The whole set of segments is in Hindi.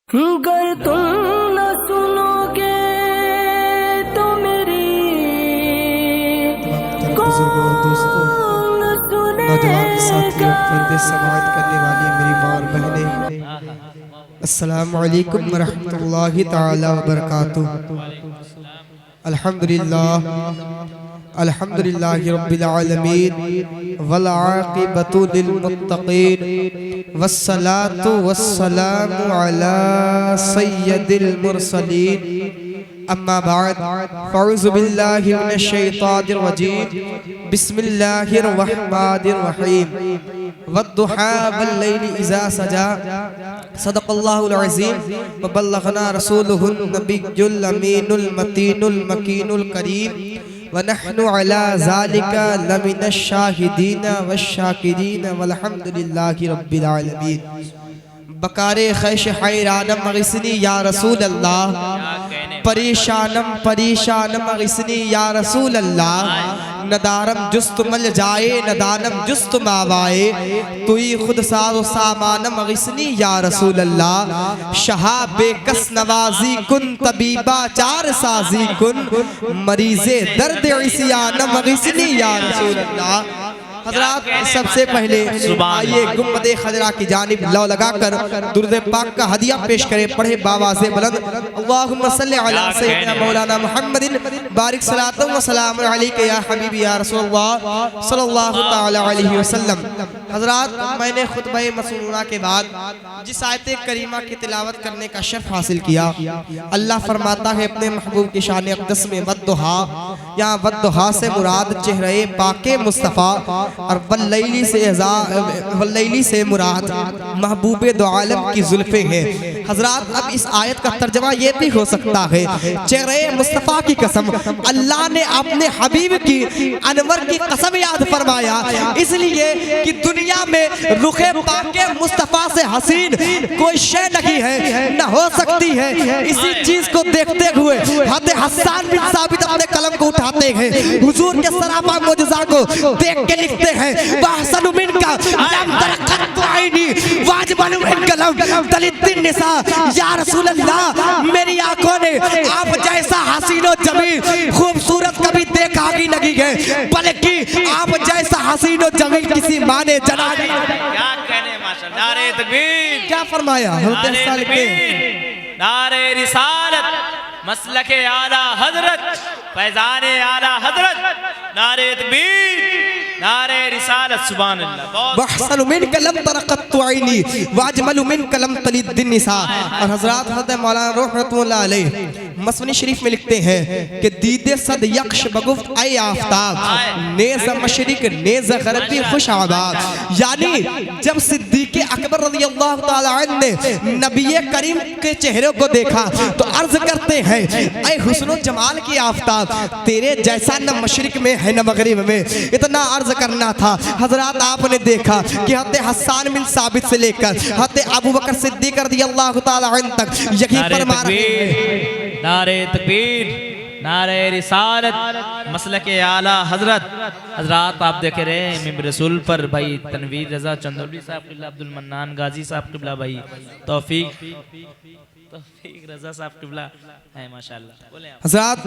गर तुम न सुनोगे तो मेरी बुजुर्गों और दोस्तों, नौजवान साथियों, पर्दे समाअत करने वाली मेरी माँ और बहनें, अस्सलामु अलैकुम वरहमतुल्लाहि ताला वबरकातुहू। अल्हम्दुलिल्लाह अल्हम्दुलिल्लाहि रब्बिल आलमीन वल आक़िबतु लिल मुत्तक़ीन वस्सलातु वस्सलामु अला सय्यदिल मुरसलीन। अम्मा बाद फ़अऊज़ु बिल्लाहि मिनश शैतानिर रजीम। बिस्मिल्लाहिर रहमानिर रहीम। वद्दुहा वल्लैलि इज़ा सजा। सदक़ल्लाहुल अज़ीम व बल्लगना रसूलुहुन नबियुल अमीनुल मतीनुल मकीनुल करीम व नहनु अला ज़ालिका लमिनश शाहिदीन वश्शाकिरीन वल्हम्दुलिल्लाहि रब्बिल आलमीन। बकारे खैश हैरानम मग़िस्नी या रसूल अल्लाह, परेशानम परेशानम मग़िस्नी या रसूल अल्लाह। नदारम जुस्तुमल जाए नदानम जुस्तुम आवाए, तुई खुद साज़ो सामानम मग़िस्नी या रसूल अल्लाह। शहा बेकस नवाजी कुन तबीबा चार साजी कुन, मरीज़े दर्द इस्यानम मग़िस्नी या रसूल अल्लाह। हज़रात, सबसे पहले आइए गुम्बदे खजरा की जानिब लौ लगाकर दुरूद पाक का हदिया पेश करें। पढ़े बाबा से बुलंद अल्लाहुम्मा सल्लि अला सय्यिदना मौलाना मुहम्मदिन बारिक सलातुम व सलामुन अलैका या हबीबी या रसूलल्लाह सल्लल्लाहु तआला अलैहि वसल्लम। हज़रात, मैंने खुतबा मसनूना के बाद जिस आयत करीमा की तिलावत करने का शर्फ हासिल किया, अल्लाह फरमाता है अपने महबूब की शान अक़दस में वद्दुहा, यहाँ वद्दुहा से मुराद चेहरे पाके मुस्तफ़ा और वल्लैली से मुराद महबूब दो आलम की जुल्फे हैं। हजरात, अब इस आयत का तर्जमा ये भी हो सकता है, चेहरे मुस्तफ़ा की कसम, अल्लाह ने अपने हबीब की अनवर की कसम याद फरमाया, इसलिए कि दुनिया में रुखे पाके मुस्तफ़ा से हसीन कोई शय नहीं है, न हो सकती है। इसी चीज को देखते हुए हज़रत हस्सान बिन साबित अपने कलम को उठाते हैं, हुजूर के सरापा मोजज़ा को देख के लिखते हैं, वहसनु मिनका लम तरक़त आईनी वाजबनु मिन कलम तलिद्दिन निसा। या रसूल अल्लाह, मेरी आंखों ने आप जैसा हसीन और जमील खूबसूरत कभी देखा ही नहीं है, बल्कि आप जैसा हसीन और जमील किसी माँ ने जना नहीं। क्या कहने माशाअल्लाह। नारे तकबीर। क्या फरमाया नारे रिसालत, मसलके आला हजरत, फैजाने आला हजरत, नारे तकबीर, नारे रिसालत, सुभान अल्लाह। वहसनु मिनका लम तरक़त ऐनी वाजमलु मिनका लम तलिद्दिन निसा। और हज़रात हज़रत मौलाना रहमतुल्लाह अलैह मसनी शरीफ में लिखते हैं कि दीदे सद यक्श बगुफ्त ऐ आफ़ताब, नेज़ मशरिक नेज़ गरबी खुश आबाद। यानी जब सिद्दीक़ अकबर रज़ियल्लाहु ताला अन्हु ने नबी करीम के चेहरे को देखा तो अर्ज करते हैं, ऐ हुस्न जमाल की आफ़ताब, तेरे जैसा न मशरिक में है न मगरिब में। इतना अर्ज करना था। हजरात, आपने देखा कि हज़रत हस्सान बिन साबित से लेकर हज़रत अबू बकर सिद्दीक़ रज़ियल्लाहु ताला अन्हु तक यही फरमा रहे हैं, नारे तकबीर, नारे रिसालत, मसलके आला हजरत। हजरात, आप देख रहे हैं इमाम रसूल पर भाई तनवीर रजा चंदौली साहब किबला, अब्दुल मन्नान गाजी साहब किबला, भाई तौफीक रजा साहब किबला है माशाअल्लाह। बोले हज़रात,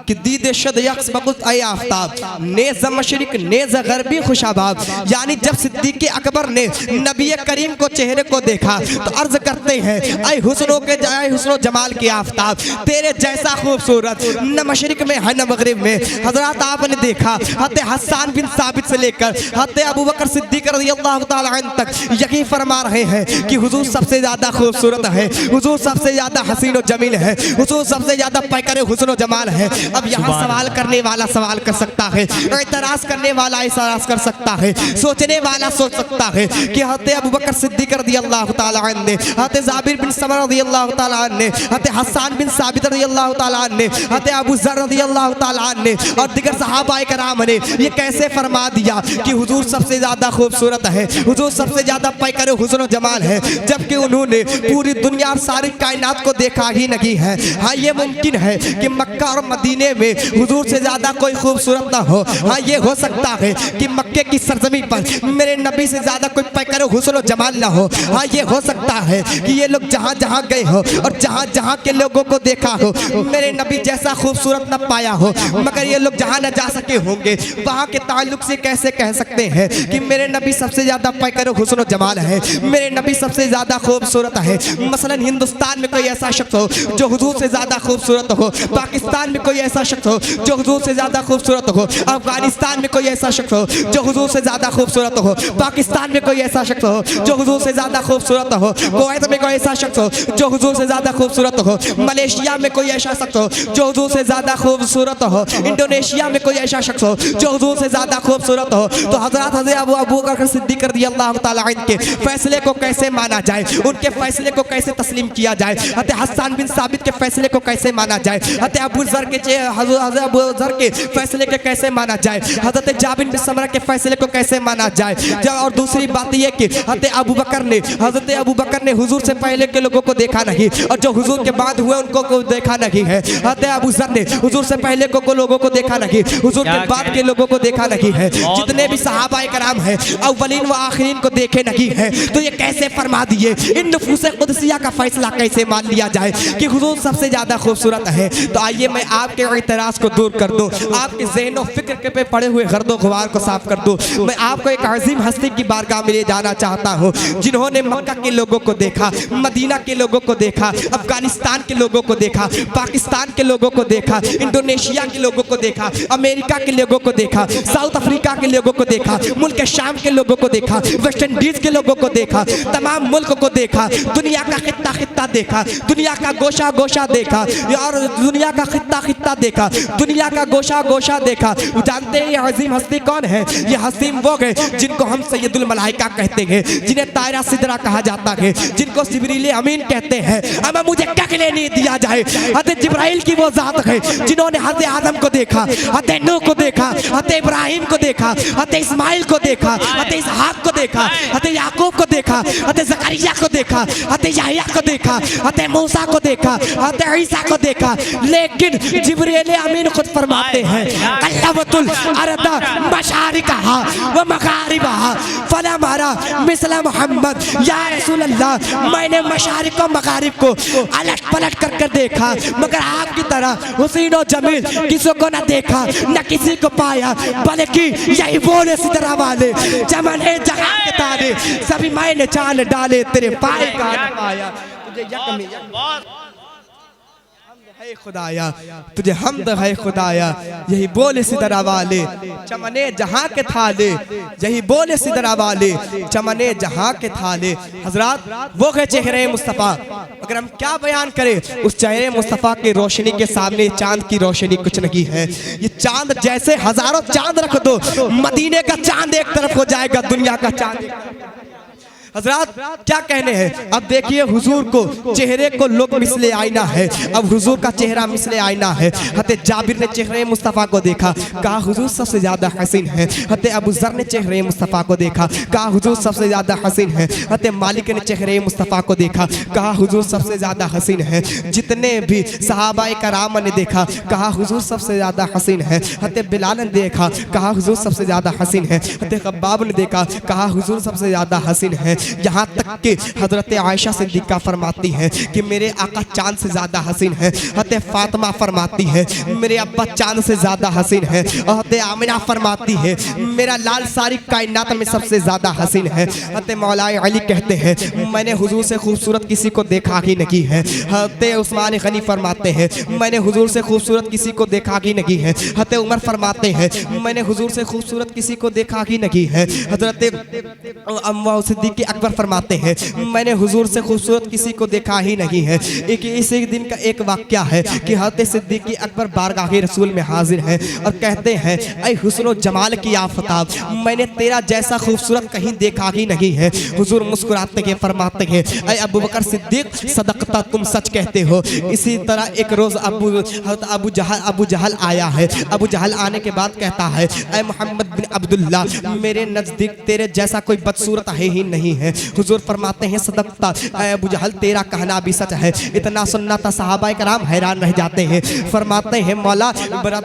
कि दीद शद यक्स बकुत ऐ आफ़ताब, नेज़ मशरिक नेज़ गरबी खुशाबाब। यानी जब सिद्दीक़ अकबर ने नबी करीम को चेहरे को देखा तो अर्ज करते हैं, ऐ हुस्नों के ऐ हुस्नो जमाल की आफ़ताब, तेरे जैसा खूबसूरत न मशरिक में है न मगरिब में। हज़रात, आपने देखा हज़रत हस्सान बिन साबित से लेकर हज़रत अबू बकर सिद्दीक़ रज़ियल्लाहु ताला अन्हु तक यही फरमा रहे हैं कि हुजूर सबसे ज़्यादा खूबसूरत है, हुजूर सबसे ज़्यादा हसीन और जमील है, हुजूर सबसे ज़्यादा पैकर हुस्न और जमाल है। अब यहाँ सवाल करने वाला सवाल कर सकता है, एतराज करने वाला एतराज कर सकता है, सोचने वाला सोच सकता है कि हज़रत अबू बकर सिद्दीक़ रज़ियल्लाहु ताला अन्हु ने, हज़रत जाबिर बिन समरा रज़ियल्लाहु ताला अन्हु ने, हज़रत हस्सान बिन साबित रज़ियल्लाहु ताला अन्हु ने, हज़रत अबू ज़र रज़ियल्लाहु ताला अन्हु ने और दिगर सहाबाए कराम ने ये कैसे फरमा दिया कि हुजूर सबसे ज़्यादा खूबसूरत है, हुजूर सबसे ज़्यादा पैकर हुस्न और जमाल है, जबकि उन्होंने पूरी दुनिया और सारी कायनात को देखा ही नहीं है। हाँ, ये मुमकिन है कि मक्का और मदीने में हुजूर से ज़्यादा कोई खूबसूरत ना हो। हाँ, ये हो सकता है कि मक्के की सरजमी पर मेरे नबी से ज़्यादा कोई पैकर हुस्न और जमाल ना हो। हाँ, ये हो सकता है कि ये लोग जहाँ जहाँ गए हो और जहाँ जहाँ के लोगों को देखा हो मेरे नबी जैसा खूबसूरत न पाया हो, मगर ये लोग जहाँ न जा सके होंगे वहाँ के ताल्लुक से कैसे कह सकते हैं कि मेरे नबी सबसे ज़्यादा पैकर हुस्न और जमाल है, मेरे नबी सबसे ज़्यादा खूबसूरत है। मसलन हिंदुस्तान में कोई ऐसा शख्स हो जो हुजूर से ज़्यादा खूबसूरत हो, पाकिस्तान में कोई ऐसा शख्स हो जो हुजूर से ज़्यादा खूबसूरत हो, अफगानिस्तान में कोई ऐसा शख्स हो जो हुजूर से ज़्यादा खूबसूरत हो, पाकिस्तान में कोई ऐसा शख्स हो जो हुजूर से ज़्यादा खूबसूरत हो, कुवैत में कोई ऐसा शख्स हो जो हुजूर से ज़्यादा खूबसूरत हो, मलेशिया में कोई ऐसा शख्स हो जो हुजूर से ज़्यादा खूबसूरत हो, इंडोनेशिया में कोई ऐसा शख्स हो जो हुजूर से ज़्यादा खूबसूरत हो। तो हज़रत अबू बकर सिद्दीक़ रज़ियल्लाहु ताला अन्हु के फैसले को कैसे माना जाए, उनके फैसले को कैसे तस्लीम किया जाए, हज़रत हसन बिन साबित के फैसले को कैसे माना जाए, हज़रत अबू ज़र के फैसले के कैसे माना जाए, हज़रत जाबिर बिन समरा के फैसले को कैसे माना जाए। और दूसरी बात यह कि हज़रत अबू बकर ने हुजूर से पहले के लोगों को देखा नहीं और जो हुजूर के बाद हुए उनको को देखा नहीं है। हज़रत अबू ज़र ने हुजूर से पहले को लोगों को देखा नहीं, हुजूर के बाद के लोगों को देखा नहीं है। जितने भी सहाबाए कराम हैं अव्वलीन व आखिरीन को देखे नहीं है। तो ये कैसे फरमा दिए, इन नफूस कुदसिया का फैसला कैसे मान लिया जाए कि हुजूर सबसे ज़्यादा खूबसूरत है। तो आइए मैं आपके इतराज़ को दूर कर दूँ, आपके ज़हन और फिक्र के पे पड़े हुए गर्दो गुबार को साफ कर दूँ। मैं आपको एक अज़ीम हस्ती की बारगाह में ले जाना चाहता हूँ जिन्होंने मक्का के लोगों को देखा, मदीना के लोगों को देखा, अफगानिस्तान के लोगों को देखा, पाकिस्तान के लोगों को देखा, इंडोनेशिया के लोगों को देखा, अमेरिका के लोगों को देखा, साउथ अफ्रीका के लोगों को देखा, मुल्क शाम के लोगों को देखा, वेस्ट इंडीज के लोगों को देखा, तमाम मुल्क को देखा, दुनिया का खित्ता खित्ता देखा, दुनिया का गोशा गोशा देखा और दुनिया का खित्ता खित्ता देखा, दुनिया का गोशा गोशा देखा। जानते हैं ये अजीम हस्ती कौन है? ये हसीम वो है जिनको हम सैयदुल मलाइका कहते हैं, जिन्हें तायरा सिदरा कहा जाता है, जिनको जिब्रील अमीन कहते हैं। अब मुझे टकले नहीं दिया जाए, हज़रत जिब्राइल की वो जात है जिन्होंने हज़रत आदम को देखा, हज़रत नूह को देखा, हज़रत इब्राहिम को देखा, हज़रत इस्माइल को देखा, हज़रत इसहाक को देखा, हज़रत याकूब को देखा, हज़रत ज़करिया को देखा, हज़रत यहया को देखा, हज़रत मूसा को देखा, हज़रत ईसा को देखा। लेकिन जिब्रील अमीन खुद फरमाते हैं कल्लवतुल अर्द मशारिकहा व मगारिबहा फला मारा मिसला मोहम्मद या रसूल अल्लाह। मैंने मशारिक और मगारिब को अलट पलट कर देखा, मगर आपकी तरह हुसैन और जमील किसी को न देखा न किसी को पाया, बल्कि यही बोले सिदरा वाले चमने जगह के तारे सभी मैंने चाल डाले तेरे पाए का न पाया। तुझे है खुदाया, तुझे हमद है खुदाया, यही बोले सिदरा वाले चमने जहाँ के थाले, यही बोले सिदरा वाले चमने जहाँ के थाले। हजरात वो है चेहरे मुस्तफ़ा, अगर हम क्या बयान करें उस चेहरे मुस्तफ़ा की रोशनी के सामने चांद की रोशनी कुछ नहीं है। ये चांद जैसे हजारों चांद रख दो, मदीने का चांद एक तरफ हो जाएगा, दुनिया का चांद। हजरात क्या कहने हैं। अब देखिए हुजूर को चेहरे को लोग मिसले आईना है, अब हुजूर का चेहरा मिसले आईना है। हज़रत जाबिर ने चेहरे मुस्तफ़ा को देखा, कहा हुजूर सबसे ज़्यादा हसीन है। हज़रत अबू ज़र ने चेहरे मुस्तफ़ा को देखा, कहा हुजूर सबसे ज़्यादा हसीन है। हज़रत मालिक ने चेहरे मुस्तफ़ा को देखा, कहा हुजूर सबसे ज़्यादा हसीन है। जितने भी सहाबाए कराम ने देखा, कहा हुजूर सबसे ज़्यादा हसीन है। हज़रत बिलाल ने देखा, कहा हुजूर सबसे ज़्यादा हसीन है। हज़रत खब्बाब ने देखा, कहा हुजूर सबसे ज़्यादा हसीन है। यहाँ तक कि हज़रत आयशा सिद्दीक़ा फरमाती है कि मेरे आका चांद से ज़्यादा हसीन है। हज़रत फातिमा फरमाती है मेरे अब्बा चांद से ज़्यादा हसीन है। और हज़रत आमिना फरमाती है मेरा लाल सारी कायनात में सबसे ज़्यादा हसीन है। हज़रत मौलाए अली कहते हैं मैंने हुजूर से खूबसूरत किसी को देखा ही नहीं है। हज़रत उस्मान गनी फरमाते हैं मैंने हुजूर से खूबसूरत किसी को देखा ही नहीं है। हज़रत उमर फरमाते हैं मैंने हुजूर से खूबसूरत किसी को देखा ही नहीं है। हज़रत सिद्दीक़ अकबर फरमाते हैं मैंने हुजूर से खूबसूरत किसी को देखा ही नहीं है। इसी दिन का एक वाक़या है कि हज़रत सिद्दीक़ अकबर बारगाह रसूल में हाजिर है और कहते हैं ऐ हुस्न जमाल की आफताब, मैंने तेरा जैसा खूबसूरत कहीं देखा ही नहीं है। हुजूर मुस्कुराते हैं फरमाते हैं ऐ अबू बकर सिद्दीक सदक़ता, तुम सच कहते हो। इसी तरह एक रोज़ अबू जहल आया है। अबू जहल आने के बाद कहता है ऐ मोहम्मद बिन अब्दुल्ला, मेरे नज़दीक तेरे जैसा कोई बदसूरत है ही नहीं है। हुजूर फरमाते हैं सदक़ता ऐ अबू जहल, तेरा कहना भी सच है। इतना सुनना था सहाबा कराम हैरान रह जाते हैं। फरमाते हैं मौला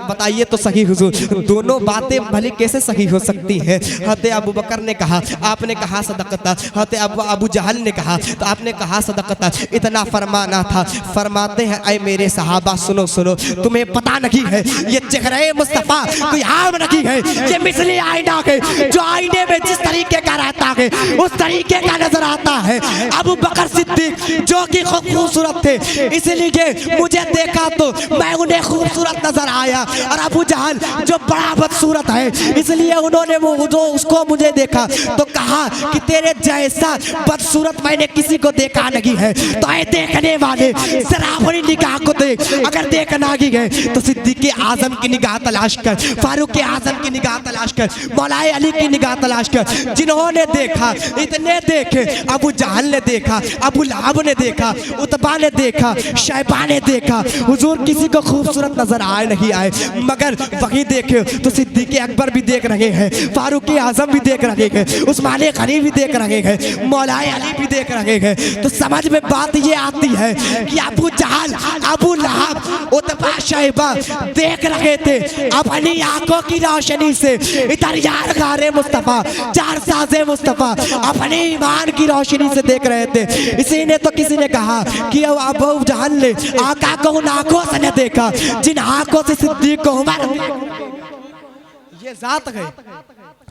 बताइए तो सही हुजूर, दोनों बातें भले कैसे सही हो सकती है। हज़रत अबू बकर ने कहा, आपने कहा सदक़ता। हज़रत अबू जहल ने कहा तो आपने कहा सदक़ता। इतना फरमाना था। फरमाते हैं ऐ मेरे सहाबा सुनो सुनो, तुम्हें पता नहीं है ये चेहरे मुस्तफ़ा कोई आम नहीं है, ये मिसली आईना है जो आईने में जिस तरीके का रहता है उस तरीके का नजर आता है। अबू बकर सिद्दीक जो कि खूबसूरत थे, इसलिए मुझे देखा तो मैं उन्हें खूबसूरत नजर आया, और अबू जहल जो बड़ा बदसूरत है इसलिए उन्होंने उसको मुझे देखा तो कहा कि तेरे जैसा बदसूरत मैंने किसी को देखा नहीं है। तो ऐ देखने वाले जरा अपनी निगाह को देख, अगर देखना ही है तो सिद्दीक़ आज़म की निगाह तलाश कर, फारूक आज़म की निगाह तलाश कर, मौलाए अली की निगाह तलाश कर। जिन्होंने देखा इतने देखे, अबू जहल ने देखा, अबू लहब ने देखा, उतबा ने देखा, शैबा ने देखा, हुजूर किसी को खूबसूरत नजर आए नहीं आए। मगर वही देखे तो सिद्दीक़ अकबर भी देख रहे हैं, फारूक आज़म भी देख रहे हैं, उस्मान गनी भी देख रहे हैं, मौलाए अली भी देख रहे हैं। तो समझ में बात ये आती है कि अबू जहल, अबू लहब, उतबा, शैबा देख रहे थे अपनी आंखों की रोशनी से। इधर यार गारे मुस्तफ़ा, चार साजे मुस्तफ़ा अपने ईमान की रोशनी से देख रहे थे। इसी ने तो किसी ने कहा कि अबू जहल ने आका को उन आंखों से न देखा जिन आंखों से सिद्दीक़ को उमर, ये जात है।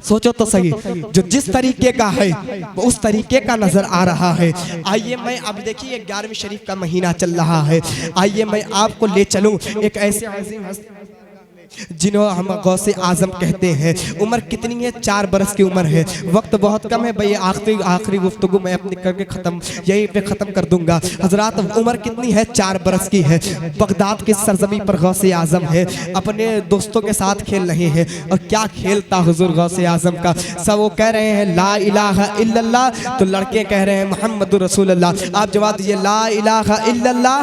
सोचो तो सही, जो जिस तरीके का है वो उस तरीके का नजर आ रहा है। आइए मैं अब देखिए 11वीं शरीफ का महीना चल रहा है, आइए मैं आपको ले चलूं एक ऐसे अजीम हस्ती जिन्हों हम गौसे आज़म कहते हैं। उम्र कितनी है? 4 बरस की उम्र है। वक्त बहुत कम है भाई, आखिरी गुफ्तगू मैं अपनी करके ख़त्म यहीं पे ख़त्म कर दूंगा। हजरात उम्र कितनी है? 4 बरस की है। बगदाद की सरजमी पर गौसे आज़म है, अपने दोस्तों के साथ खेल रहे हैं। और क्या खेलता हुजूर गौसे आज़म का। सब वो कह रहे हैं ला इलाहा इल्लल्लाह, तो लड़के कह रहे हैं मोहम्मदुर रसूलुल्लाह। आप जवाब दीजिए ला इलाहा इल्लल्लाह,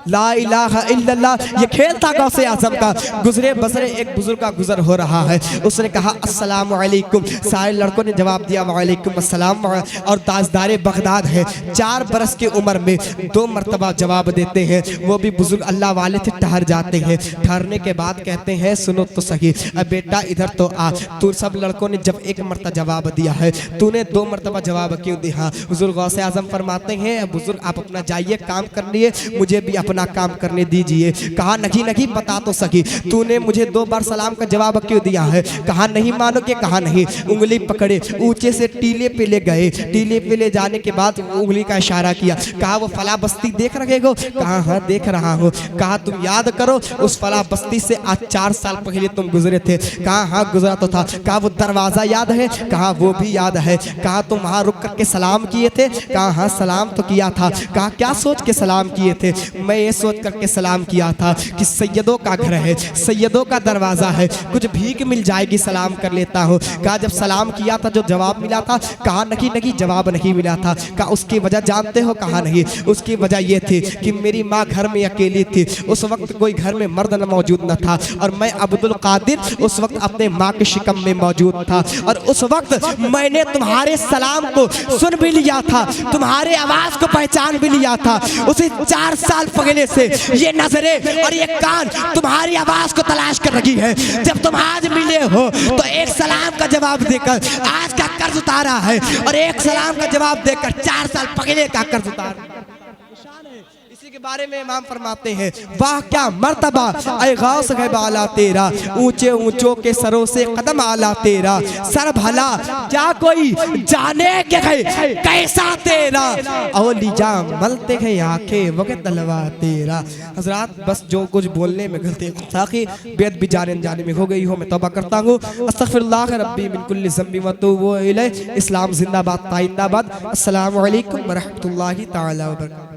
ला इलाहा इल्लल्लाह। ये खेल था गौसे आज़म का। गुजरे बसरे एक बुजुर्ग का गुजर हो रहा है, उसने कहा अस्सलामु अलैकुम। सारे लड़कों ने जवाब दिया वालेकुम अस्सलाम। और ताजदारे बगदाद है, 4 बरस की उम्र में 2 मरतबा जवाब देते हैं। वो भी बुजुर्ग अल्लाह वाले थे, ठहर जाते हैं। ठहरने के बाद कहते हैं सुनो तो सही, अब बेटा इधर तो आ। तू सब लड़कों ने जब 1 मरतबा जवाब दिया है, तूने 2 मरतबा जवाब क्यों दिया? हुजूर गौसे आज़म फरमाते हैं बुजुर्ग आप अपना जाइए काम कर लिए, मुझे भी अपना काम करने दीजिए। कहा नहीं नहीं बता तो सही, तूने मुझे 2 बार सलाम का जवाब क्यों दिया है? कहा नहीं मानोगे? कहा नहीं। उंगली पकड़े ऊंचे से टीले पे ले गए, टीले पे ले जाने के बाद उंगली का इशारा किया। कहा वो फला बस्ती देख रहे हो? कहा हाँ देख रहा हूँ। कहा तुम याद करो उस फला बस्ती से आज 4 साल पहले तुम गुजरे थे? कहा हाँ गुजरा तो था। कहा वो दरवाजा याद है? कहा वो भी याद है। कहा तुम वहाँ रुक करके सलाम किए थे? कहा हाँ सलाम तो किया था। कहा क्या सोच के सलाम किए थे? मैं ये सोच करके सलाम किया था कि सैयदों का घर है, सैयदों का दरवाजा है, कुछ भीख मिल जाएगी सलाम कर लेता हूँ। कहा जब सलाम किया था जो जवाब मिला था? कहा नहीं नहीं जवाब नहीं मिला था। कहा उसकी वजह जानते हो? कहा नहीं। उसकी वजह ये थी कि मेरी माँ घर में अकेली थी, उस वक्त कोई घर में मर्द न मौजूद न था, और मैं अब्दुल कादिर उस वक्त अपने माँ के शिकम में मौजूद था। और उस वक्त मैंने तुम्हारे सलाम को सुन भी लिया था, तुम्हारे आवाज को पहचान भी लिया था। उसी 4 साल पहले से ये नजरें और ये कान तुम्हारी आवाज को तलाश कर रही है। जब तुम आज मिले हो तो एक सलाम का जवाब देकर आज का कर्ज उतारा है, और एक सलाम का जवाब देकर 4 साल पहले का कर्ज उतारा। इसी के बारे में इमाम फरमाते हैं, वाह क्या मर्तबा ऐ गौस है बाला तेरा, ऊंचे ऊंचों के सरों से कदम आला तेरा, सर भला क्या कोई जाने के कैसा तेरा, औली जा मलते हैं आंखें वक़्त तलवा तेरा। हजरात बस जो कुछ बोलने में गलती साखी बेद भी जाने जाने में हो गई हो, मैं तौबा करता हूँ। अस्तगफिरुल्लाह रब्बी मिन कुल्लि ज़ंबि व अतूबु इलैह। इस्लाम जिंदाबाद, ताइंदाबाद। अस्सलामु अलैकुम व रहमतुल्लाहि तआला व बरकातहू।